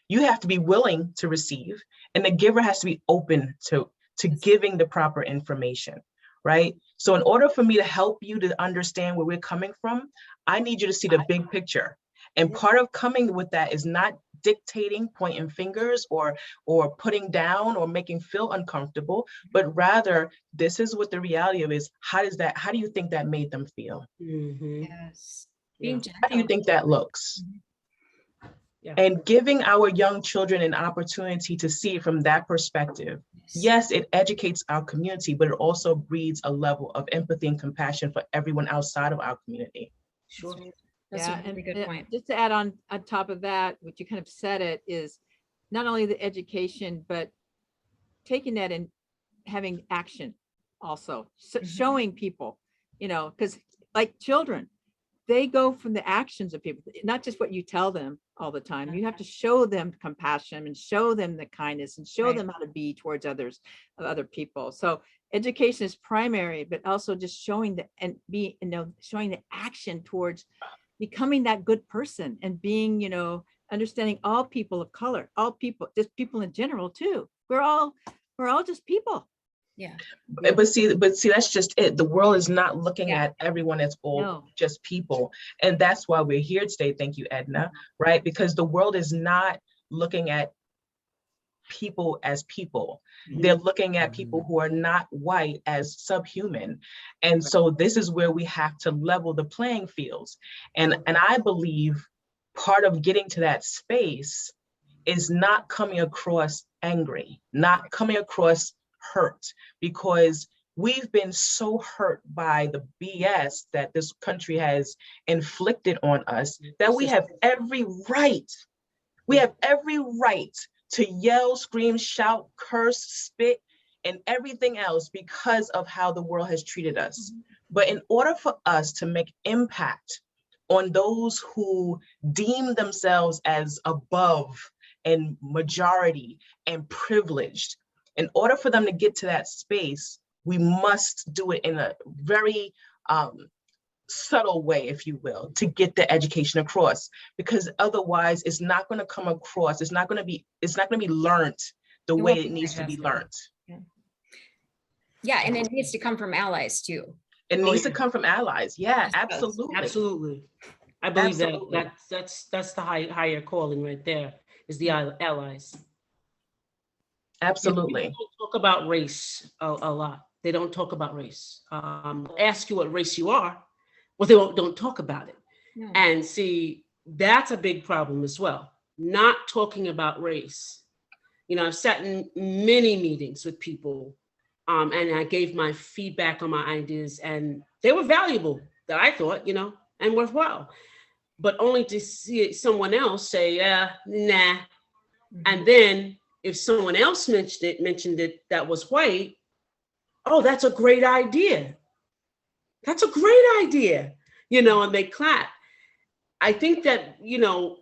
you have to be willing to receive, and the giver has to be open to giving the proper information, right? So in order for me to help you to understand where we're coming from, I need you to see the big picture. And part of coming with that is not dictating, pointing fingers, or putting down or making feel uncomfortable, but rather, this is what the reality of is. How do you think that made them feel? Yes. Being gentle. How do you think that looks? Yeah. And giving our young children an opportunity to see it from that perspective. Yes, it educates our community, but it also breeds a level of empathy and compassion for everyone outside of our community. Sure. That's a really good point. Just to add on top of that, what you kind of said it is not only the education, but taking that and having action also, showing people, because like children, they go from the actions of people, not just what you tell them all the time. You have to show them compassion and show them the kindness and show them how to be towards other people. So education is primary, but also just showing showing the action towards becoming that good person and being, understanding all people of color, all people, just people in general too. We're all just people. Yeah. But see, that's just it. The world is not looking at everyone as all just people. And that's why we're here today. Thank you, Edna, right? Because the world is not looking at people as people. They're looking at people who are not white as subhuman. And so this is where we have to level the playing fields. And I believe part of getting to that space is not coming across angry, not coming across hurt, because we've been so hurt by the BS that this country has inflicted on us that we have every right. We have every right to yell, scream, shout, curse, spit, and everything else because of how the world has treated us. But in order for us to make impact on those who deem themselves as above and majority and privileged, in order for them to get to that space, we must do it in a very subtle way, if you will, to get the education across, because otherwise it's not going to come across. It's not going to be learned the way it needs to be learned. Yeah, and it needs to come from allies too. It needs to come from allies. Yeah, absolutely. Absolutely. I believe Absolutely. that's the higher calling right there, is the allies. Absolutely. People talk about race a lot. They don't talk about race. They'll ask you what race you are, well, they don't talk about it. No. And see, that's a big problem as well. Not talking about race. You know, I've sat in many meetings with people, and I gave my feedback on my ideas, and they were valuable, that I thought, you know, and worthwhile. But only to see someone else say, nah. And then if someone else mentioned it that was white, oh, that's a great idea. That's a great idea, you know, and they clap. I think that, you know,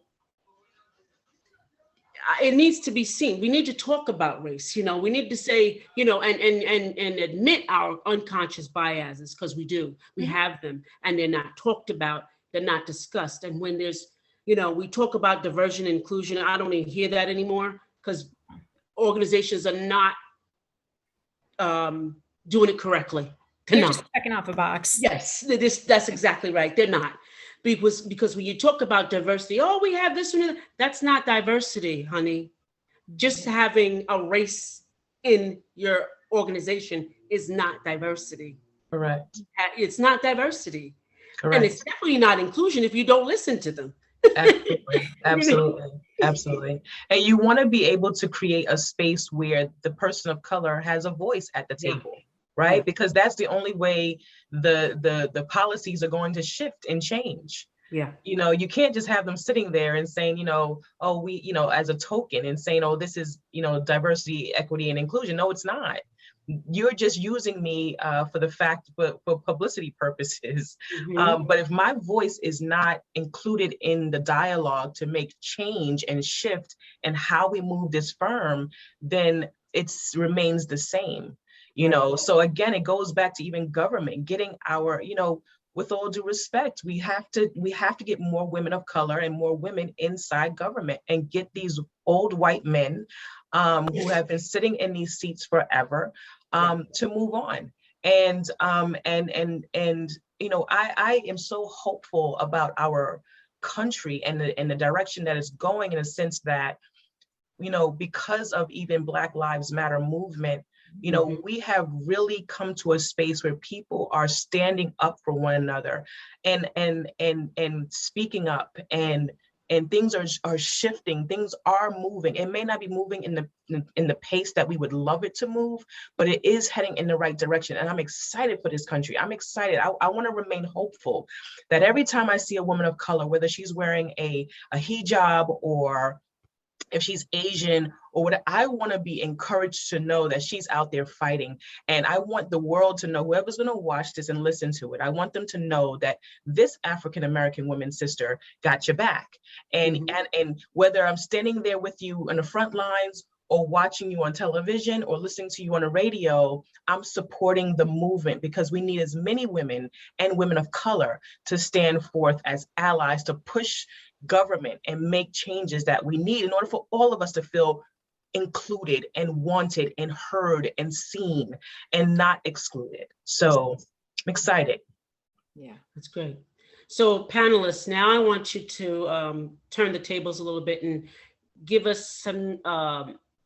it needs to be seen. We need to talk about race, you know, we need to say, you know, and admit our unconscious biases, because we do, we have them, and they're not talked about, they're not discussed. And when there's, you know, we talk about diversion and inclusion, I don't even hear that anymore, because organizations are not doing it correctly. They're just checking off a box. Yes, that's exactly right. They're not. Because when you talk about diversity, oh, we have this one, that's not diversity, honey. Just having a race in your organization is not diversity. Correct. It's not diversity. Correct. And it's definitely not inclusion if you don't listen to them. Absolutely. Absolutely. Absolutely. And you want to be able to create a space where the person of color has a voice at the table. Right? Yeah. Because that's the only way the policies are going to shift and change. Yeah. You know, you can't just have them sitting there and saying, you know, oh, we, you know, as a token, and saying, oh, this is, you know, diversity, equity, and inclusion. No, it's not. You're just using me for the fact, for publicity purposes. But if my voice is not included in the dialogue to make change and shift and how we move this firm, then it remains the same. You know, so again, it goes back to even government getting our, you know, with all due respect, we have to get more women of color and more women inside government, and get these old white men who have been sitting in these seats forever to move on. And you know, I am so hopeful about our country and the direction that it's going, in a sense that, you know, because of even Black Lives Matter movement, you know, we have really come to a space where people are standing up for one another and speaking up, and things are shifting, things are moving. It may not be moving in the pace that we would love it to move, but it is heading in the right direction. And I'm excited for this country. I'm excited. I want to remain hopeful that every time I see a woman of color, whether she's wearing a hijab, or if she's Asian or what, I want to be encouraged to know that she's out there fighting. And I want the world to know, whoever's going to watch this and listen to it, I want them to know that this African-American woman sister got your back. And whether I'm standing there with you on the front lines, or watching you on television, or listening to you on the radio, I'm supporting the movement, because we need as many women and women of color to stand forth as allies to push government and make changes that we need in order for all of us to feel included and wanted and heard and seen and not excluded. So I'm excited. Yeah, that's great. So panelists, now I want you to turn the tables a little bit and give us some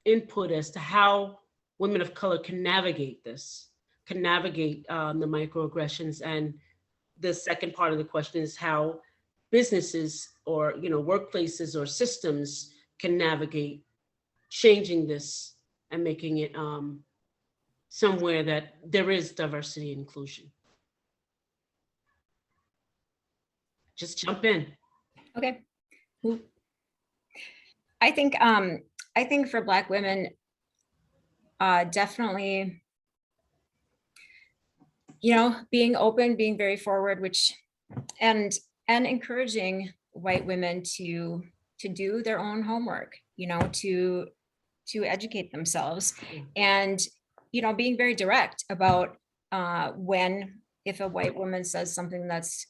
input as to how women of color can navigate this, the microaggressions. And the second part of the question is how businesses, or, you know, workplaces or systems can navigate changing this and making it somewhere that there is diversity and inclusion. Just jump in. Okay. I think for Black women, definitely, being open, being very forward, and encouraging white women to do their own homework, to educate themselves, and being very direct about if a white woman says something that's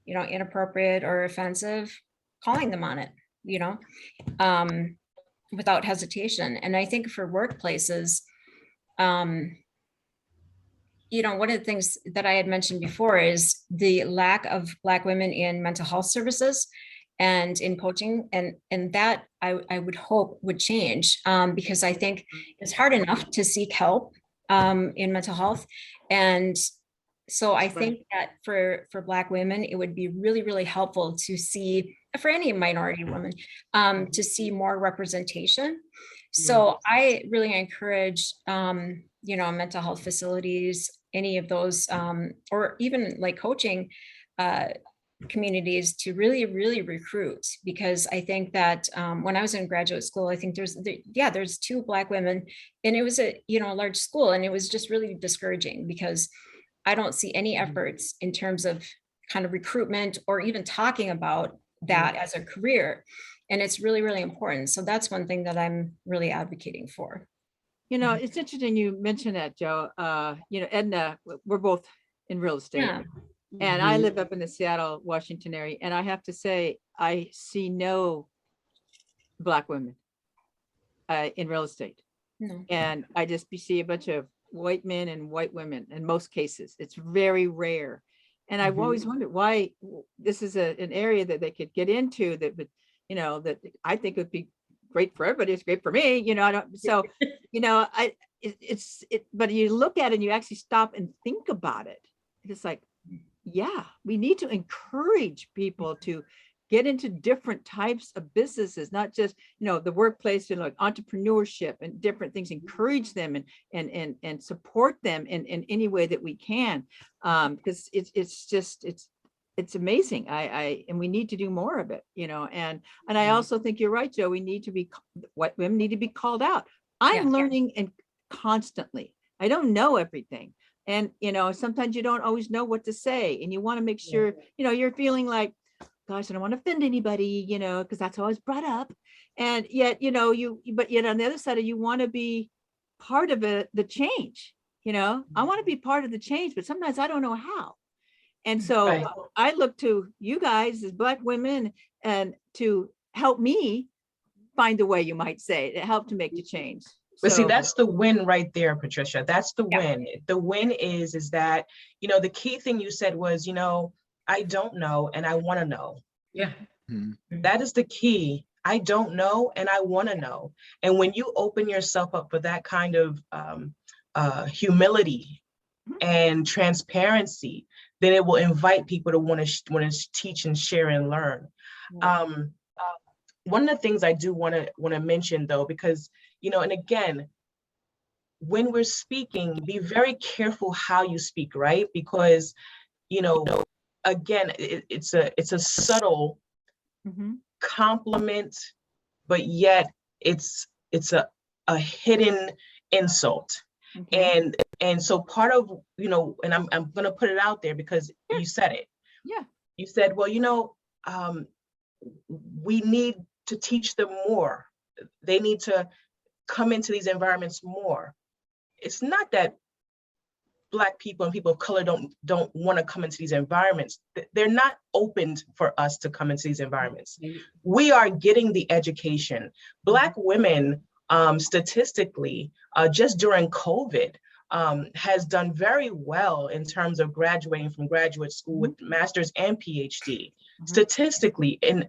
inappropriate or offensive, calling them on it, without hesitation. And I think for workplaces, one of the things that I had mentioned before is the lack of Black women in mental health services and in coaching, and that I would hope would change, because I think it's hard enough to seek help in mental health. And so I think that for Black women, it would be really, really helpful to see, for any minority woman, to see more representation. So I really encourage, mental health facilities, any of those, or even like coaching communities, to really, really recruit, because I think that when I was in graduate school, I think there's 2 Black women, and it was a large school, and it was just really discouraging because I don't see any efforts in terms of kind of recruitment or even talking about that as a career. And it's really, really important. So that's one thing that I'm really advocating for. It's interesting you mentioned that, Joe. Edna, we're both in real estate. Yeah. And I live up in the Seattle, Washington area. And I have to say, I see no Black women in real estate. No. And I just see a bunch of white men and white women in most cases. It's very rare. And I've always wondered why this is an area that they could get into that would, that I think would be great for everybody. It's great for me, but you look at it and you actually stop and think about it. It's like, yeah, we need to encourage people to get into different types of businesses, not just, the workplace, like entrepreneurship and different things, encourage them and support them in any way that we can. Because it's amazing. And we need to do more of it, and I also think you're right, Joe, white women need to be called out. I'm learning and constantly, I don't know everything. And, sometimes you don't always know what to say, and you want to make sure, you're feeling like, gosh, I don't want to offend anybody, because that's always brought up. And yet, but yet on the other side, you want to be part of the change, I want to be part of the change, but sometimes I don't know how. And so I look to you guys as Black women and to help me find a way, you might say, to help to make the change. But see, that's the win right there, Patricia. That's the win. The win is that, the key thing you said was, I don't know and I want to know. Yeah. That is the key. I don't know and I want to know. And when you open yourself up for that kind of humility and transparency, then it will invite people to want to teach and share and learn. One of the things I do want to mention, though, because, and again, when we're speaking, be very careful how you speak, right? Because, again, it's a subtle compliment, but yet it's a hidden insult. And so part of, and I'm going to put it out there because you said it. Yeah. You said, well, we need to teach them more. They need to come into these environments more. It's not that Black people and people of color don't want to come into these environments. They're not opened for us to come into these environments. We are getting the education. Black women, statistically, just during COVID, has done very well in terms of graduating from graduate school with master's and PhD. Statistically in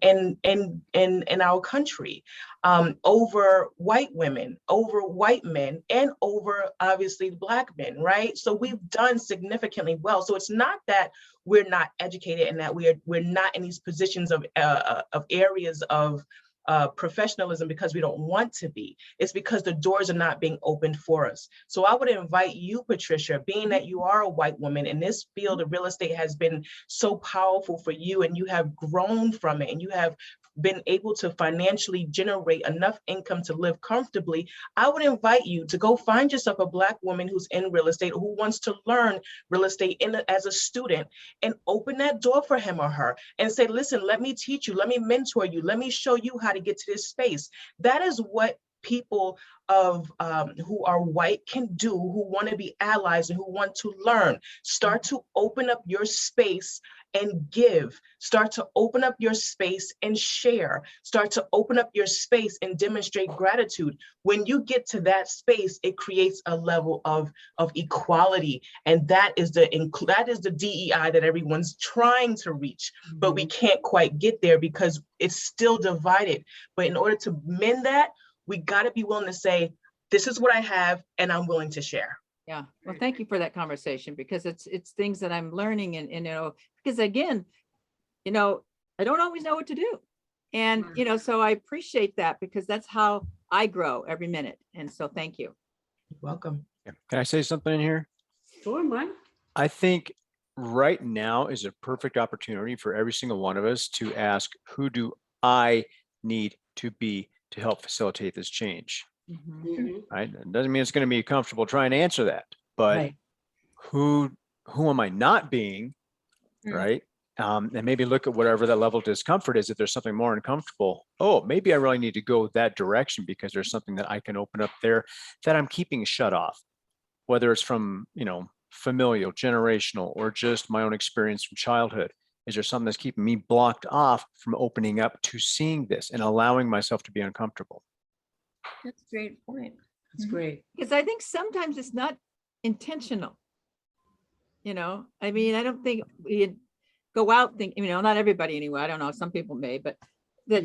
our country, over white women, over white men, and over obviously Black men, right? So we've done significantly well. So it's not that we're not educated and that we're not in these positions of areas of professionalism because we don't want to be. It's because the doors are not being opened for us. So I would invite you, Patricia, being that you are a white woman and this field of real estate has been so powerful for you and you have grown from it and you have been able to financially generate enough income to live comfortably, I would invite you to go find yourself a Black woman who's in real estate, who wants to learn real estate as a student, and open that door for him or her and say, listen, let me teach you, let me mentor you, let me show you how to get to this space. That is what people of who are white can do, who want to be allies and who want to learn. Start to open up your space and give. Start to open up your space and share. Start to open up your space and demonstrate gratitude. When you get to that space, it creates a level of equality, and that is the DEI that everyone's trying to reach, but we can't quite get there because it's still divided. But in order to mend that, we got to be willing to say, this is what I have, and I'm willing to share. Yeah, well, thank you for that conversation, because it's things that I'm learning, and because again, I don't always know what to do. And, so I appreciate that, because that's how I grow every minute. And so thank you. You're welcome. Yeah. Can I say something in here? Sure, Mike. I think right now is a perfect opportunity for every single one of us to ask, who do I need to be to help facilitate this change? Right? It doesn't mean it's going to be comfortable trying to answer that, but Right. who am I not being, right? And maybe look at whatever that level of discomfort is. If there's something more uncomfortable, oh, maybe I really need to go that direction because there's something that I can open up there that I'm keeping shut off, whether it's from, familial, generational, or just my own experience from childhood. Is there something that's keeping me blocked off from opening up to seeing this and allowing myself to be uncomfortable? That's a great point. That's great. Because I think sometimes it's not intentional. I mean, I don't think we go out thinking, not everybody anyway, I don't know, some people may, but that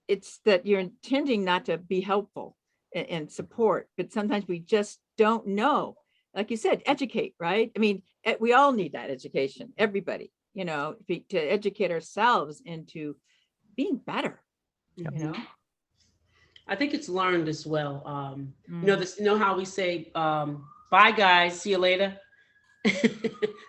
it's that you're intending not to be helpful and support, but sometimes we just don't know. Like you said, educate, right? I mean, we all need that education, everybody, to educate ourselves into being better, I think it's learned as well. How we say, bye guys, see you later.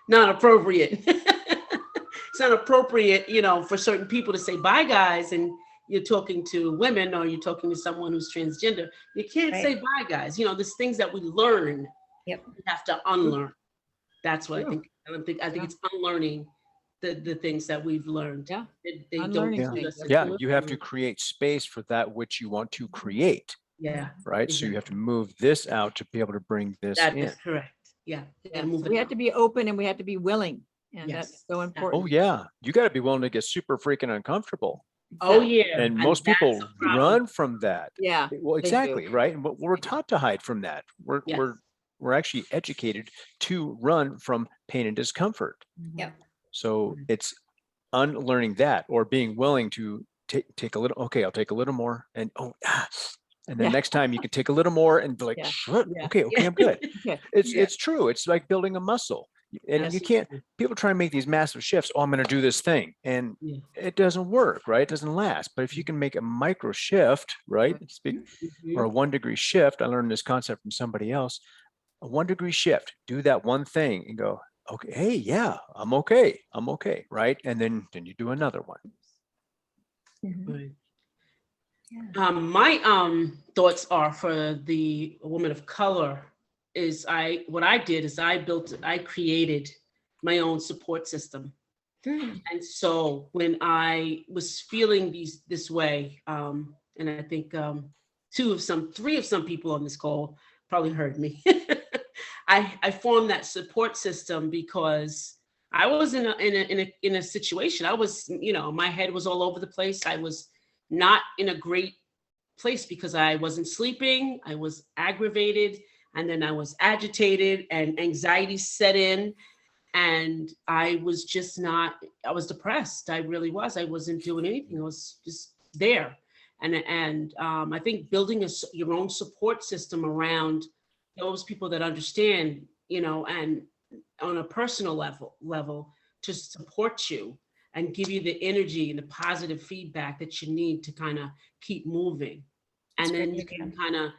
Not appropriate. It's not appropriate, for certain people to say bye guys, and you're talking to women or you're talking to someone who's transgender. You can't say bye guys. There's things that we learn. Yep. We have to unlearn. That's what I think. I think it's unlearning the things that we've learned. Yeah. They Unlearning don't. things. You have to create space for that which you want to create. Yeah. Right. So you have to move this out to be able to bring this That in. is correct. Yeah. So we have to be open and we have to be willing. And that's so important. Oh yeah. You got to be willing to get super freaking uncomfortable. Oh yeah. And most people run from that. Yeah. Well, exactly. Right. And we're taught to hide from that. We're actually educated to run from pain and discomfort. Yeah. So it's unlearning that, or being willing to take a little. Okay, I'll take a little more, and and then next time you can take a little more and be like, okay, I'm good. It's true. It's like building a muscle, and you can't. People try and make these massive shifts. Oh, I'm going to do this thing, and it doesn't work, right? It doesn't last. But if you can make a micro shift, right, or a 1 degree shift. I learned this concept from somebody else. A 1 degree shift. Do that one thing and go, okay, hey, yeah, I'm okay, right? And then you do another one. Right. My thoughts are for the woman of color is I created my own support system. And so when I was feeling this way, and I think 3 of some people on this call probably heard me. I formed that support system because I was in a situation. I was, my head was all over the place. I was not in a great place because I wasn't sleeping. I was aggravated, and then I was agitated, and anxiety set in, and I was depressed. I really was. I wasn't doing anything. I was just there. And I think building your own support system around those people that understand, and on a personal level to support you and give you the energy and the positive feedback that you need to kind of keep moving. And That's then great, you can yeah. kind of,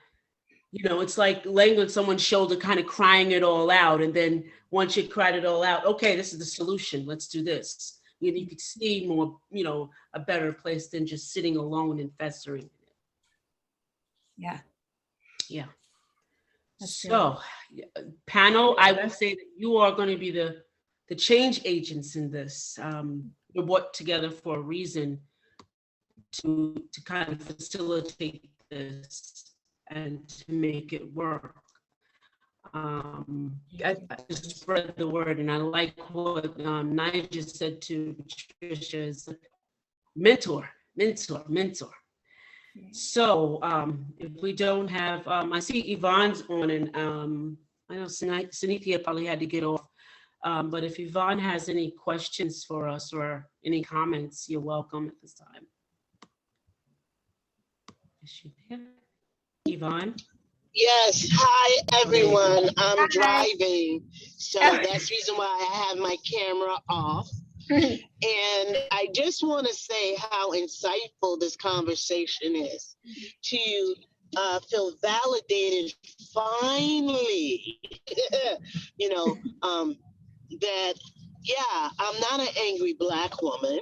it's like laying on someone's shoulder, kind of crying it all out. And then once you cried it all out, okay, this is the solution. Let's do this. You could see more, a better place than just sitting alone and festering. Yeah. Yeah. That's good. So, panel, Yeah, I will that's- say that you are going to be the change agents in this. We're brought together for a reason to kind of facilitate this and to make it work. To spread the word. And I like what Nigel said to Patricia is mentor. So if we don't have, I see Yvonne's on, and I know Sunithia probably had to get off. But if Yvonne has any questions for us or any comments, you're welcome at this time. Is she there? Yvonne? Yes, hi everyone. I'm Hi. driving, so that's the reason why I have my camera off. And I just want to say how insightful this conversation is, to feel validated finally, that, yeah, I'm not an angry Black woman.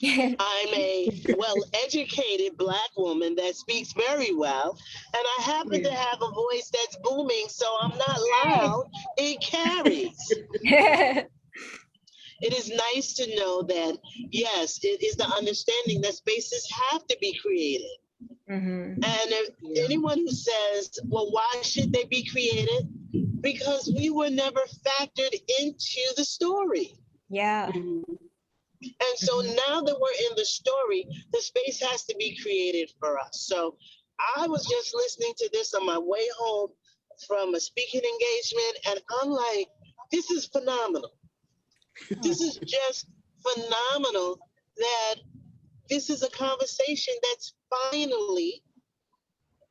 I'm a well-educated Black woman that speaks very well, and I happen to have a voice that's booming, so I'm not loud. It carries. It is nice to know that, yes, it is the understanding that spaces have to be created. Mhm. And if anyone who says, well, why should they be created? Because we were never factored into the story. Yeah. And so now that we're in the story, the space has to be created for us. So I was just listening to this on my way home from a speaking engagement, and I'm like, this is phenomenal. This is just phenomenal that this is a conversation that's finally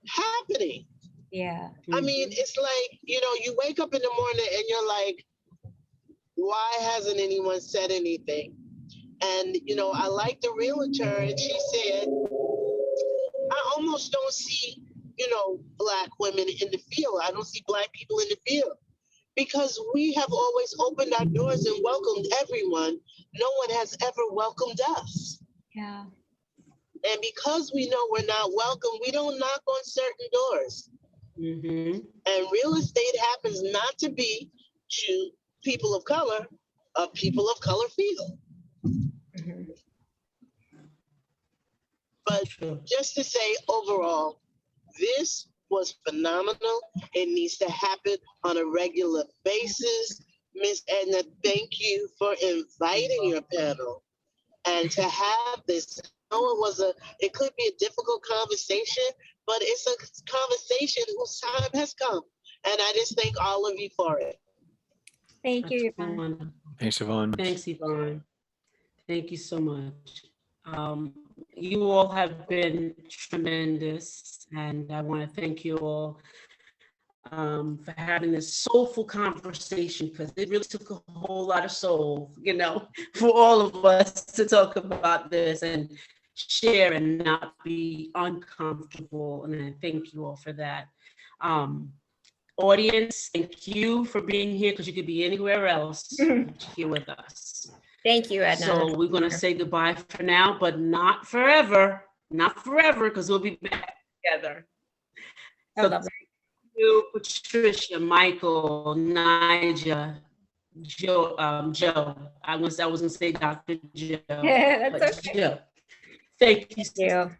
happening. Yeah. I mean, it's like, you wake up in the morning and you're like, why hasn't anyone said anything? And, I like the realtor, and she said, I almost don't see, Black women in the field. I don't see Black people in the field because we have always opened our doors and welcomed everyone. No one has ever welcomed us. Yeah. And because we know we're not welcome, we don't knock on certain doors. Mm-hmm. And real estate happens not to be to people of color, a people of color field. Mhm. But just to say overall, this was phenomenal. It needs to happen on a regular basis. Miss Edna, thank you for inviting your panel and to have this. I know it could be a difficult conversation, but it's a conversation whose time has come. And I just thank all of you for it. Thank you, Yvonne. Thanks, Yvonne. Thanks, Yvonne. Thank you so much. You all have been tremendous, and I want to thank you all for having this soulful conversation, because it really took a whole lot of soul, for all of us to talk about this and share and not be uncomfortable. And I thank you all for that. Audience, thank you for being here, because you could be anywhere else here with us. Thank you, Edna. So we're going to say goodbye for now, but not forever. Not forever, because we'll be back together. So thank you, Patricia, Michael, Nigel, Joe. I was going to say Dr. Joe. That's okay. Joe. Thank you. Thank you.